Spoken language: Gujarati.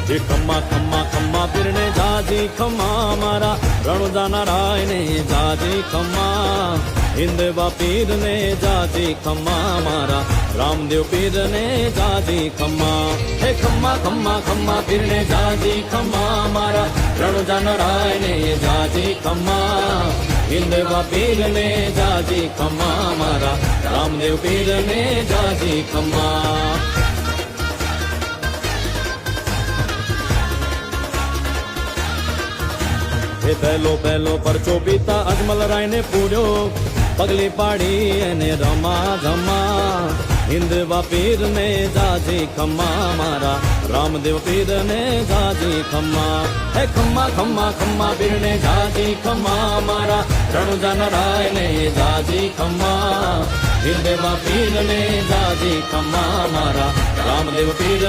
જે ખમ્મા ખમ્મા ખમ્મા પીરને જાજી ખમ્મા મારા રણુજા નારાયણે જાજી ખમ્મા હિંદવા પીરને જાજી ખમ્મા મારા રામદેવ પીરને જાજી ખમ્મા હે ખમ્મા ખમ્મા ખમ્મા પીરને જાજી ખમ્મા મારા રણુજા નારાયણે જાજી ખમ્મા હિંદવા પીરને જાજી ખમ્મા મારા રામદેવ પીરને જાજી ખમ્મા એ પહેલો પરચો પિતા અજમલ રાય ને પૂર્યો પગલી પાડી એને રમા ધમા હિંદવા પીર ને જાજી ખમ્મા મારા રામદેવ પીર ને જાજી ખમ્મા હે ખમ્મા ખમ્મા ખમ્મા પીર ને જાજી ખમ્મા મારા રણુજા નારાય ને જાજી ખમ્મા હિંદવા પીર ને જાજી ખમ્મા મારા રામદેવ પીર